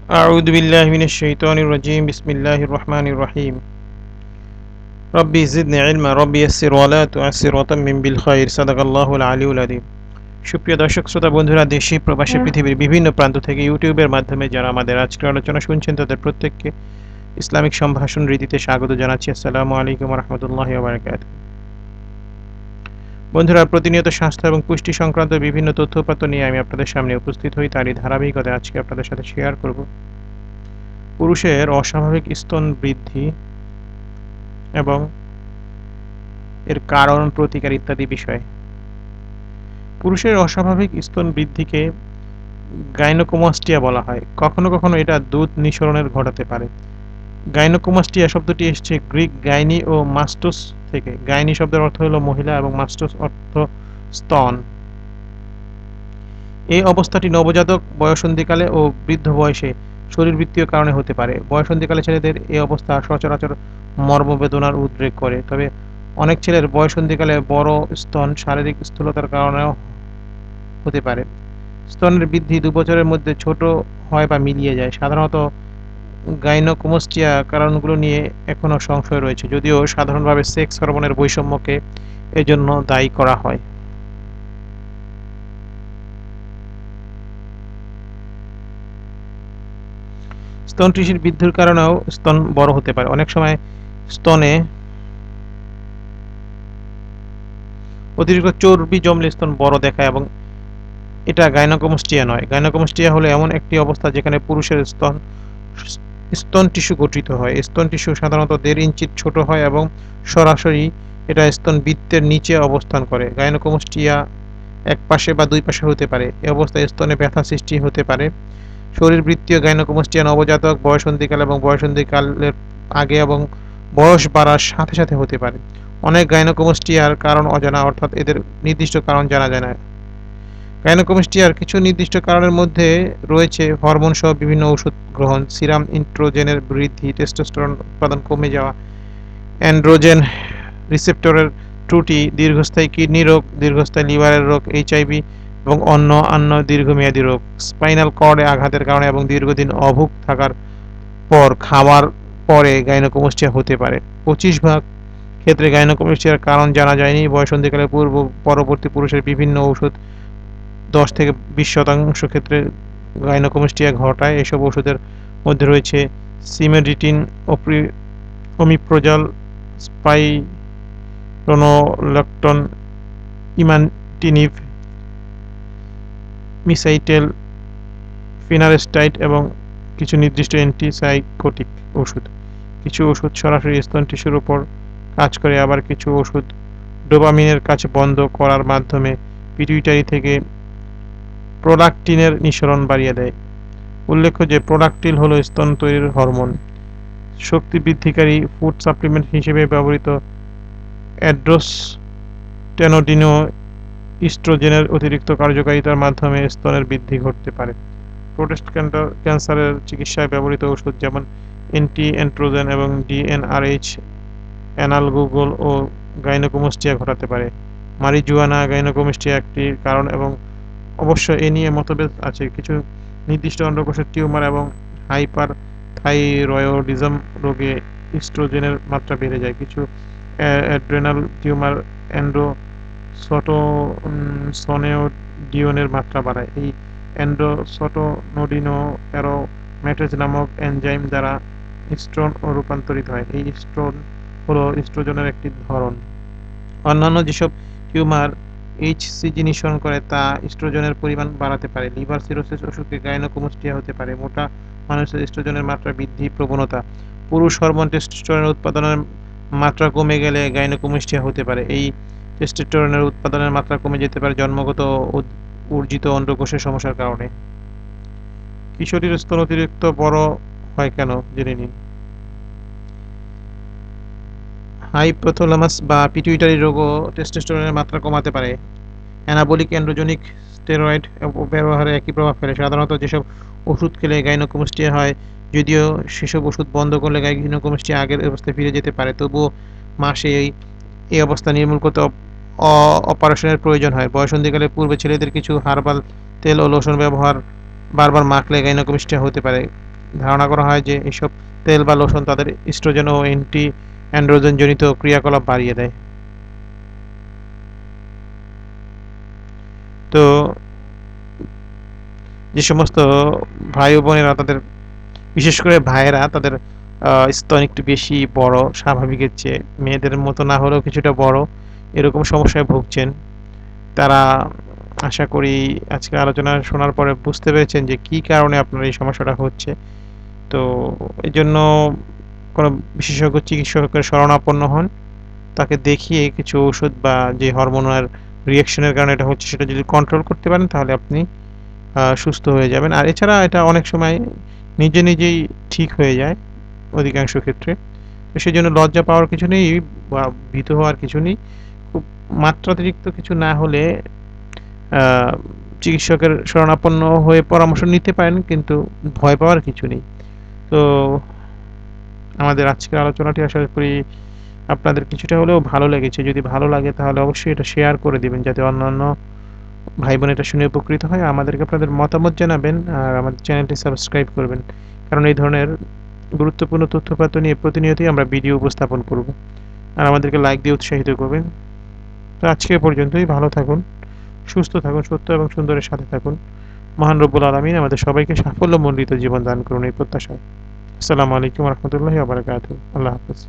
أعوذ بالله من الشيطان الرجيم بسم الله الرحمن الرحيم ربي زدني علما ربي يسر ولا تعسر وتمم بالخير صدق الله العلي العظيم সুপ্রিয় দর্শক শ্রোতা বন্ধুরা দেশে প্রবাসী পৃথিবীর বিভিন্ন প্রান্ত থেকে ইউটিউবের মাধ্যমে যারা আমাদের আজকের আলোচনা শুনছেন তাদের প্রত্যেককে ইসলামিক সম্ভাষণ রীতিতে স্বাগত জানাচ্ছি। আসসালামু আলাইকুম রহমতুল্লাহি ওয়া বারাকাতুহু। বন্ধুরা, প্রতিনিয়ত স্বাস্থ্য এবং পুষ্টি সংক্রান্ত বিভিন্ন তথ্যপাত্র নিয়ে আমি আপনাদের সামনে উপস্থিত হই। তারই ধারাবাহিকতায় আজকে আপনাদের সাথে শেয়ার করব পুরুষের অস্বাভাবিক স্তন বৃদ্ধি এবং এর কারণ, প্রতিকার ইত্যাদি বিষয়। পুরুষের অস্বাভাবিক স্তন বৃদ্ধিকে গাইনোকোমাস্টিয়া বলা হয়। কখনো কখনো এটা দুধ নিঃসরণের ঘটাতে পারে। গাইনোকোমাস্টিয়া শব্দটি এসেছে গ্রিক গাইনি ও মাস্টোস থেকে। গাইনি শব্দের অর্থ হলো মহিলা এবং মাস্টোস অর্থ স্তন। এই অবস্থাটি নবজাতক, বয়ঃসন্ধিকালে ও বৃদ্ধ বয়সে শরীরবৃত্তীয় কারণে হতে পারে। বয়ঃসন্ধিকালে ছেলেদের এই অবস্থা সচরাচর মর্মবেদনার উদ্রেক করে, তবে অনেক ছেলের বয়ঃসন্ধিকালে বড় স্তন শারীরিক স্থূলতার কারণেও হতে পারে। স্তনের বৃদ্ধি 2 বছরের মধ্যে ছোট হয় বা মিলিয়ে যায়। সাধারণত গাইনোকোমাস্টিয়া কারণগুলো নিয়ে এখনও সংশয় রয়েছে, যদিও সাধারণভাবে সেক্স হরমোনের বৈষম্যকে এজন্য দায়ী করা হয়। স্তন টিস্যুর বৃদ্ধির কারণেও স্তন বড় হতে পারে। অনেক সময় স্তনে অতিরিক্ত চর্বি জমলে স্তন বড় দেখায় এবং এটা গাইনোকোমাস্টিয়া নয়। গাইনোকোমাস্টিয়া হলো এমন একটি অবস্থা যেখানে পুরুষের স্তন টিস্যু গঠিত হয়। স্তন টিস্যু সাধারণত 1.5 ইঞ্চির ছোট হয় এবং সরাসরি এটা স্তন বৃত্তের নিচে অবস্থান করে। গাইনোকোমাস্টিয়া এক পাশে বা 2 পাশে হতে পারে। এই অবস্থায় স্তনে ব্যথা সৃষ্টি হতে পারে। শরীরবৃত্তীয় গাইনোকোমাস্টিয়া নবজাতক, বয়ঃসন্ধিকাল এবং বয়ঃসন্ধিকালের আগে এবং বয়স বাড়ার সাথে সাথে হতে পারে। অনেক গাইনোকোমাস্টিয়ার কারণ অজানা, অর্থাৎ এদের নির্দিষ্ট কারণ জানা যায় না। গাইনোকোমাস্টিয়ার কিছু নির্দিষ্ট কারণের মধ্যে রয়েছে হরমোন সহ বিভিন্ন ওষুধ গ্রহণ, সিরাম ইস্ট্রোজেনের বৃদ্ধি, টেস্টোস্টেরন উৎপাদন কমে যাওয়া, অ্যান্ড্রোজেন রিসেপ্টরের ত্রুটি, দীর্ঘস্থায়ী কিডনি রোগ, দীর্ঘস্থায়ী লিভারের রোগ, এইচআইভি এবং অন্যান্য দীর্ঘমেয়াদী রোগ, স্পাইনাল কর্ডে আঘাতের কারণে এবং দীর্ঘদিন অভুক থাকার পর খাওয়ার পরে গাইনোকোমাস্টিয়া হতে পারে। 25% ক্ষেত্রে গাইনোকোমাস্টিয়ার কারণ জানা যায়নি। বয়ঃসন্ধিকালে পরবর্তী পুরুষের বিভিন্ন ওষুধ 10 থেকে 20% ক্ষেত্রে গাইনোকোমাস্টিয়া ঘটায়। এসব ওষুধের মধ্যে রয়েছে সিমেডিটিন, ওমিপ্রোজাল, স্পাইরোনোলেক্টন, ইমাটিনিব, মিসাইটেল, ফিনারেস্টাইড এবং কিছু নির্দিষ্ট অ্যান্টিসাইকোটিক ওষুধ। কিছু ওষুধ সরাসরি স্তন টিস্যুর উপর কাজ করে, আবার কিছু ওষুধ ডোপামিনের কাজ বন্ধ করার মাধ্যমে পিটুইটারি থেকে প্রোলাকটিনের নিঃসরণ বাড়িয়ে দেয়। উল্লেখ্য যে প্রোলাকটিন হলো স্তন তৈরির হরমোন। শক্তি বৃদ্ধিকারী ফুড সাপ্লিমেন্ট হিসেবে ব্যবহৃত অ্যাড্রোস্টেনোডিনও ইস্ট্রোজেনের অতিরিক্ত কার্যকারিতার মাধ্যমে স্তনের বৃদ্ধি ঘটতে পারে। প্রোস্টেট ক্যান্সারের চিকিৎসায় ব্যবহৃত ওষুধ যেমন অ্যান্টি-অ্যান্ড্রোজেন এবং ডিএনআরএইচ অ্যানালগুলো ও গাইনোকোমাস্টিয়া ঘটাতে পারে। মারিজুয়ানা গাইনোকোমাস্টিয়া একটি কারণ এবং অবশ্য এ নিয়ে মতভেদ আছে। কিছু নির্দিষ্ট অন্ডকোষের টিউমার এবং হাইপারথাইরয়েডিজম রোগে ইস্ট্রোজেনের মাত্রা বেড়ে যায়। কিছু অ্যাড্রেনাল টিউমার অ্যান্ডোসোনেওডিনের মাত্রা বাড়ায়। এই অ্যান্ডোসোটোনোডিনো অ্যারোমেটেজ নামক এনজাইম দ্বারা ইস্ট্রন রূপান্তরিত হয়। এই ইস্ট্রন হলো ইস্ট্রোজেনের একটি ধরন। অন্যান্য যেসব টিউমার এইচসিজি নিঃসরণ করে তা ইস্ট্রোজেনের পরিমাণ বাড়াতে পারে। লিভার সিরোসিস অসুখে গাইনোকোমাস্টিয়া হতে পারে। মোটা মানুষের ইস্ট্রোজেনের মাত্রা বৃদ্ধি প্রবণতা, পুরুষ হরমোন টেস্টোস্টেরনের উৎপাদনের মাত্রা কমে গেলে গাইনোকোমাস্টিয়া হতে পারে। এই টেস্টোস্টেরনের উৎপাদনের মাত্রা কমে যেতে পারে জন্মগত অর্জিত অন্ডকোষের সমস্যার কারণে। কিশোরীর স্তন অতিরিক্ত বড় হয় কেন জেনে নিন। হাইপোথ্যালামাস বা পিটুইটারি রোগও টেস্টোস্টেরনের মাত্রা কমাতে পারে। অ্যানাবলিক অ্যান্ড্রোজেনিক স্টেরয়েড ব্যবহারে একই প্রভাব ফেলে। সাধারণত যেসব ওষুধ খেলে গাইনোকোমাস্টিয়া হয়, যদিও সেসব ওষুধ বন্ধ করলে গাইনোকোমাস্টিয়া আগের অবস্থায় ফিরে যেতে পারে, তবুও মাসে এই অবস্থা নির্মূল করতে অপারেশনের প্রয়োজন হয়। বয়ঃসন্ধিকালের পূর্বে ছেলেদের কিছু হার্বাল তেল ও লোশন বারবার মাখলে গাইনোকোমাস্টিয়া হতে পারে। ধারণা করা হয় যে এসব তেল বা লোশন তাদের ইস্ট্রোজেন ও অ্যান্টি অ্যান্ড্রোজেন জনিত ক্রিয়াকলাপ বাড়িয়ে দেয়। তো যে সমস্ত ভাই ও বোনেরা তাদের, বিশেষ করে ভাইয়েরা তাদের স্তন একটু বেশি বড় স্বাভাবিকের চেয়ে, মেয়েদের মতো না হলেও কিছুটা বড়, এরকম সমস্যায় ভুগছেন, তারা আশা করি আজকে আলোচনা শোনার পরে বুঝতে পেরেছেন যে কি কারণে আপনার এই সমস্যাটা হচ্ছে। তো এই জন্য কোনো বিশেষজ্ঞ চিকিৎসকের শরণাপন্ন হন, তাকে দেখিয়ে কিছু ওষুধ বা যে হরমোনাল রিয়াকশনের কারণে এটা হচ্ছে সেটা যদি কন্ট্রোল করতে পারেন তাহলে আপনি সুস্থ হয়ে যাবেন। আর এছাড়া এটা অনেক সময় নিজে নিজেই ঠিক হয়ে যায় অধিকাংশ ক্ষেত্রে। তো সেজন্য লজ্জা পাওয়ার কিছু নেই বা ভীত হওয়ার কিছু নেই। খুব মাত্রাতিরিক্ত কিছু না হলে আ চিকিৎসকের শরণাপন্ন হয়ে পরামর্শ নিতে পারেন, কিন্তু ভয় পাওয়ার কিছু নেই। তো আমাদের আজকের আলোচনাটি আশা করি আপনাদের কিছুটা হলেও ভালো লেগেছে। যদি ভালো লাগে তাহলে অবশ্যই এটা শেয়ার করে দিবেন যাতে অন্যান্য ভাই-বোন এটা শুনে উপকৃত হয়। আমাদেরকে আপনাদের মতামত জানাবেন আর আমাদের চ্যানেলটি সাবস্ক্রাইব করবেন। কারণ এই ধরনের গুরুত্বপূর্ণ তথ্যপাত্র নিয়ে প্রতিনিয়তই আমরা ভিডিও উপস্থাপন করব। আর আমাদেরকে লাইক দিয়ে উৎসাহিত করবেন। তো আজকে এ পর্যন্তই। ভালো থাকুন, সুস্থ থাকুন, সত্য এবং সুন্দরের সাথে থাকুন। মহান রব্বুল আলামিন আমাদের সবাইকে সাফল্যমণ্ডিত জীবন দান করুন এই প্রত্যাশায়। আসসালামু আলাইকুম ওয়া রাহমাতুল্লাহি ওয়া বারাকাতুহু। আল্লাহ হাফেজ।